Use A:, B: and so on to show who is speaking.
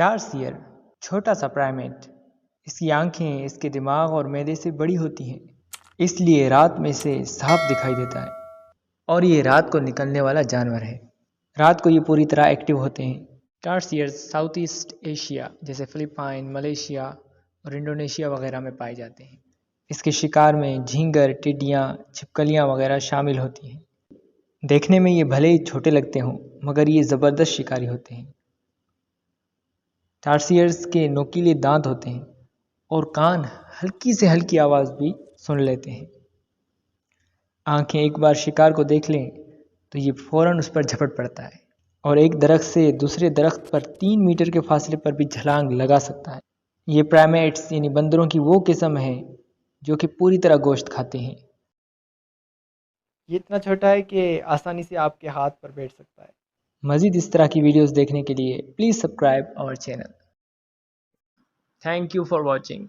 A: ٹارسیئر چھوٹا سا پرائمیٹ، اس کی آنکھیں اس کے دماغ اور معدے سے بڑی ہوتی ہیں، اس لیے رات میں سے صاف دکھائی دیتا ہے، اور یہ رات کو نکلنے والا جانور ہے۔ رات کو یہ پوری طرح ایکٹیو ہوتے ہیں۔ ٹارسیئرز ساؤتھ ایسٹ ایشیا جیسے فلپائن، ملیشیا اور انڈونیشیا وغیرہ میں پائے جاتے ہیں۔ اس کے شکار میں جھینگر، ٹڈیاں، چھپکلیاں وغیرہ شامل ہوتی ہیں۔ دیکھنے میں یہ بھلے ہی چھوٹے لگتے ہوں مگر یہ زبردست شکاری ہوتے ہیں۔ ٹارسیئرز کے نوکیلے دانت ہوتے ہیں اور کان ہلکی سے ہلکی آواز بھی سن لیتے ہیں۔ آنکھیں ایک بار شکار کو دیکھ لیں تو یہ فوراً اس پر جھپٹ پڑتا ہے اور ایک درخت سے دوسرے درخت پر 3 میٹر کے فاصلے پر بھی چھلانگ لگا سکتا ہے۔ یہ پرائمیٹس یعنی بندروں کی وہ قسم ہے جو کہ پوری طرح گوشت کھاتے ہیں۔
B: یہ اتنا چھوٹا ہے کہ آسانی سے آپ کے ہاتھ پر بیٹھ سکتا ہے۔
A: مزید اس طرح کی ویڈیوز دیکھنے کے لیے پلیز سبسکرائب اور channel. Thank you for watching.